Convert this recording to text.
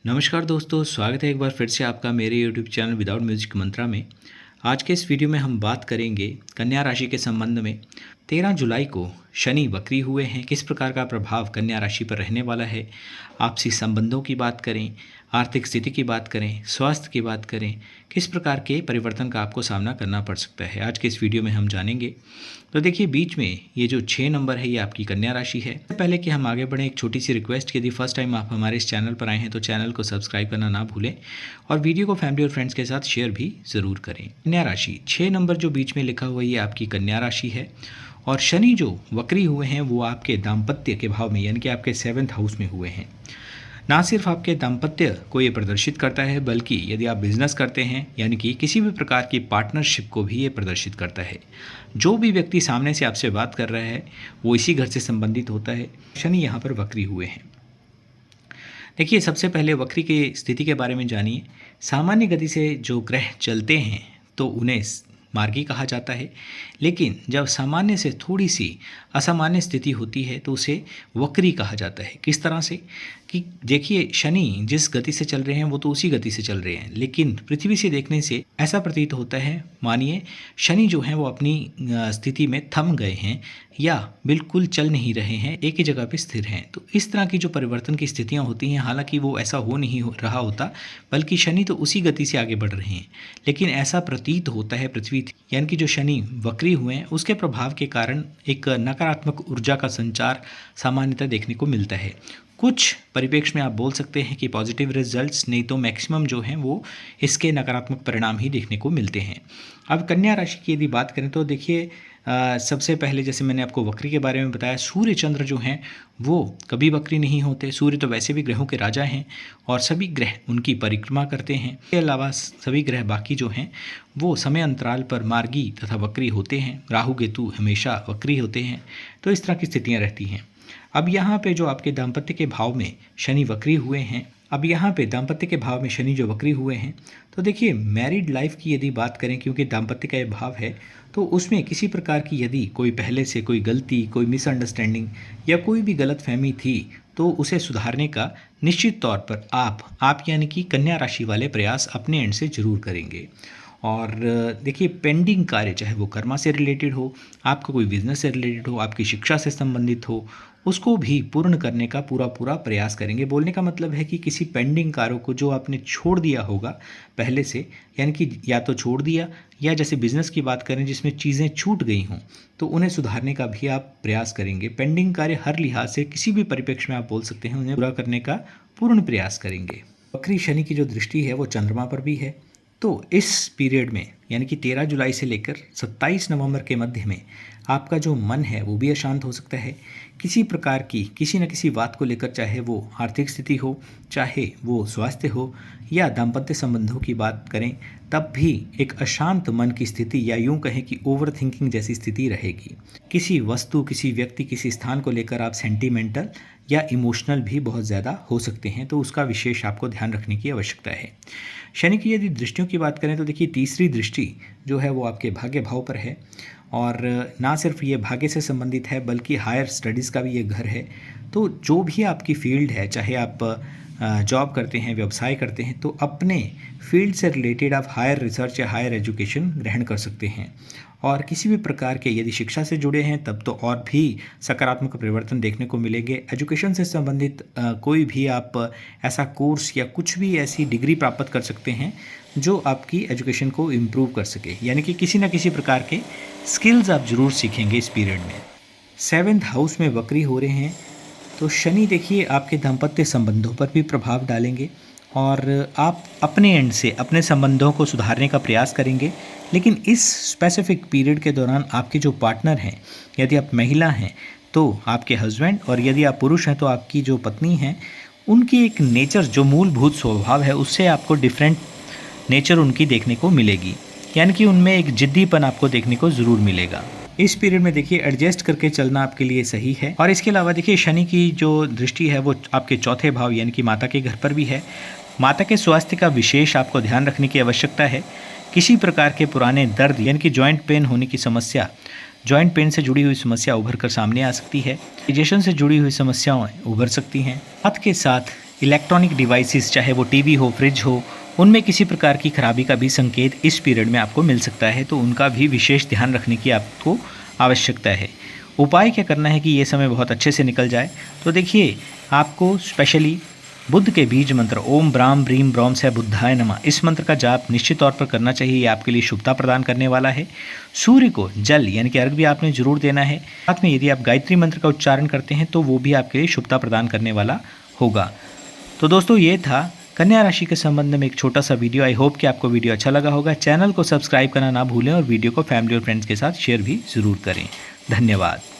नमस्कार दोस्तों, स्वागत है एक बार फिर से आपका मेरे यूट्यूब चैनल विदाउट म्यूजिक मंत्रा में। आज के इस वीडियो में हम बात करेंगे कन्या राशि के संबंध में। 13 जुलाई को शनि वक्री हुए हैं, किस प्रकार का प्रभाव कन्या राशि पर रहने वाला है। आपसी संबंधों की बात करें, आर्थिक स्थिति की बात करें, स्वास्थ्य की बात करें, किस प्रकार के परिवर्तन का आपको सामना करना पड़ सकता है, आज के इस वीडियो में हम जानेंगे। तो देखिए, बीच में ये जो 6 नंबर है ये आपकी कन्या राशि है। पहले कि हम आगे बढ़ें, एक छोटी सी रिक्वेस्ट, यदि फर्स्ट टाइम आप हमारे इस चैनल पर आए हैं तो चैनल को सब्सक्राइब करना ना भूलें और वीडियो को फैमिली और फ्रेंड्स के साथ शेयर भी ज़रूर करें। कन्या राशि 6 नंबर जो बीच में लिखा हुआ है ये आपकी कन्या राशि है और शनि जो वक्री हुए हैं वो आपके दाम्पत्य के भाव में यानी कि आपके 7th हाउस में हुए हैं। ना सिर्फ आपके दाम्पत्य को ये प्रदर्शित करता है बल्कि यदि आप बिजनेस करते हैं यानी कि किसी भी प्रकार की पार्टनरशिप को भी ये प्रदर्शित करता है। जो भी व्यक्ति सामने से आपसे बात कर रहा है वो इसी घर से संबंधित होता है। शनि यहाँ पर वक्री हुए हैं। देखिए, सबसे पहले वक्री की स्थिति के बारे में जानिए। सामान्य गति से जो ग्रह चलते हैं तो उन्हें मार्गी कहा जाता है, लेकिन जब सामान्य से थोड़ी सी असामान्य स्थिति होती है तो उसे वक्री कहा जाता है। किस तरह से कि देखिए, शनि जिस गति से चल रहे हैं वो तो उसी गति से चल रहे हैं, लेकिन पृथ्वी से देखने से ऐसा प्रतीत होता है, मानिए शनि जो हैं वो अपनी स्थिति में थम गए हैं या बिल्कुल चल नहीं रहे हैं, एक ही जगह पे स्थिर हैं। तो इस तरह की जो परिवर्तन की स्थितियां होती हैं, हालांकि वो ऐसा हो नहीं रहा होता, बल्कि शनि तो उसी गति से आगे बढ़ रहे हैं, लेकिन ऐसा प्रतीत होता है पृथ्वी यानी कि जो शनि वक्री हुए हैं उसके प्रभाव के कारण एक नकारात्मक ऊर्जा का संचार सामान्यतः देखने को मिलता है। कुछ परिप्रेक्ष्य में आप बोल सकते हैं कि पॉजिटिव रिजल्ट्स, नहीं तो मैक्सिमम जो हैं वो इसके नकारात्मक परिणाम ही देखने को मिलते हैं। अब कन्या राशि की यदि बात करें तो देखिए, सबसे पहले जैसे मैंने आपको वक्री के बारे में बताया, सूर्य चंद्र जो हैं वो कभी वक्री नहीं होते। सूर्य तो वैसे भी ग्रहों के राजा हैं और सभी ग्रह उनकी परिक्रमा करते हैं। इसके अलावा सभी ग्रह बाकी जो हैं वो समय अंतराल पर मार्गी तथा वक्री होते हैं। राहु केतु हमेशा वक्री होते हैं। तो इस तरह की स्थितियाँ रहती हैं। अब यहाँ पे जो आपके दाम्पत्य के भाव में शनि वक्री हुए हैं, तो देखिए, मैरिड लाइफ की यदि बात करें, क्योंकि दाम्पत्य का ये भाव है, तो उसमें किसी प्रकार की यदि कोई पहले से कोई गलती, कोई मिसअंडरस्टैंडिंग या कोई भी गलतफहमी थी तो उसे सुधारने का निश्चित तौर पर आप यानी कि कन्या राशि वाले प्रयास अपने एंड से जरूर करेंगे। और देखिए, पेंडिंग कार्य, चाहे वो कर्मा से रिलेटेड हो, आपका कोई बिजनेस से रिलेटेड हो, आपकी शिक्षा से संबंधित हो, उसको भी पूर्ण करने का पूरा प्रयास करेंगे। बोलने का मतलब है कि किसी पेंडिंग कार्यों को जो आपने छोड़ दिया होगा पहले से, यानी कि या तो छोड़ दिया या जैसे बिजनेस की बात करें जिसमें चीज़ें छूट गई हों तो उन्हें सुधारने का भी आप प्रयास करेंगे। पेंडिंग कार्य हर लिहाज से किसी भी परिप्रेक्ष्य में आप बोल सकते हैं उन्हें पूरा करने का पूर्ण प्रयास करेंगे। वक्री शनि की जो दृष्टि है वो चंद्रमा पर भी है, तो इस पीरियड में यानी कि 13 जुलाई से लेकर 27 नवंबर के मध्य में आपका जो मन है वो भी अशांत हो सकता है। किसी प्रकार की किसी न किसी बात को लेकर, चाहे वो आर्थिक स्थिति हो, चाहे वो स्वास्थ्य हो या दाम्पत्य संबंधों की बात करें, तब भी एक अशांत मन की स्थिति या यूं कहें कि ओवर थिंकिंग जैसी स्थिति रहेगी। किसी वस्तु, किसी व्यक्ति, किसी स्थान को लेकर आप सेंटिमेंटल या इमोशनल भी बहुत ज़्यादा हो सकते हैं, तो उसका विशेष आपको ध्यान रखने की आवश्यकता है। शनि की यदि दृष्टियों की बात करें तो देखिए, तीसरी दृष्टि जो है वो आपके भाग्य भाव पर है और ना सिर्फ ये भाग्य से संबंधित है बल्कि हायर स्टडीज़ का भी ये घर है। तो जो भी आपकी फील्ड है, चाहे आप जॉब करते हैं, व्यवसाय करते हैं, तो अपने फील्ड से रिलेटेड आप हायर रिसर्च या हायर एजुकेशन ग्रहण कर सकते हैं। और किसी भी प्रकार के यदि शिक्षा से जुड़े हैं तब तो और भी सकारात्मक परिवर्तन देखने को मिलेंगे। एजुकेशन से संबंधित कोई भी आप ऐसा कोर्स या कुछ भी ऐसी डिग्री प्राप्त कर सकते हैं जो आपकी एजुकेशन को इम्प्रूव कर सके, यानी कि किसी न किसी प्रकार के स्किल्स आप जरूर सीखेंगे इस पीरियड में। 7th हाउस में वक्री हो रहे हैं तो शनि देखिए आपके दाम्पत्य संबंधों पर भी प्रभाव डालेंगे और आप अपने एंड से अपने संबंधों को सुधारने का प्रयास करेंगे। लेकिन इस स्पेसिफिक पीरियड के दौरान आपके जो पार्टनर हैं, यदि आप महिला हैं तो आपके हस्बैंड, और यदि आप पुरुष हैं तो आपकी जो पत्नी हैं, उनकी एक नेचर, जो मूलभूत स्वभाव है, उससे आपको डिफरेंट नेचर उनकी देखने को मिलेगी, यानी कि उनमें एक जिद्दीपन आपको देखने को ज़रूर मिलेगा। इस पीरियड में देखिए एडजस्ट करके चलना आपके लिए सही है। और इसके अलावा देखिए, शनि की जो दृष्टि है वो आपके चौथे भाव यानी कि माता के घर पर भी है। माता के स्वास्थ्य का विशेष आपको ध्यान रखने की आवश्यकता है। किसी प्रकार के पुराने दर्द यानी कि जॉइंट पेन होने की समस्या, जॉइंट पेन से जुड़ी हुई समस्या उभर कर सामने आ सकती है। डाइजेशन से जुड़ी हुई समस्याएं उभर सकती हैं। साथ के साथ इलेक्ट्रॉनिक डिवाइसेस चाहे वो टीवी हो, फ्रिज हो, उनमें किसी प्रकार की खराबी का भी संकेत इस पीरियड में आपको मिल सकता है, तो उनका भी विशेष ध्यान रखने की आपको आवश्यकता है। उपाय क्या करना है कि ये समय बहुत अच्छे से निकल जाए? तो देखिए, आपको स्पेशली बुद्ध के बीज मंत्र ओम ब्राम ब्रीम ब्रौम से बुद्धाय नमः, इस मंत्र का जाप निश्चित तौर पर करना चाहिए। ये आपके लिए शुभता प्रदान करने वाला है। सूर्य को जल यानी कि अर्घ भी आपने जरूर देना है। साथ में यदि आप गायत्री मंत्र का उच्चारण करते हैं तो वो भी आपके लिए शुभता प्रदान करने वाला होगा। तो दोस्तों, ये था कन्या राशि के संबंध में एक छोटा सा वीडियो। आई होप कि आपको वीडियो अच्छा लगा होगा। चैनल को सब्सक्राइब करना ना भूलें और वीडियो को फैमिली और फ्रेंड्स के साथ शेयर भी ज़रूर करें। धन्यवाद।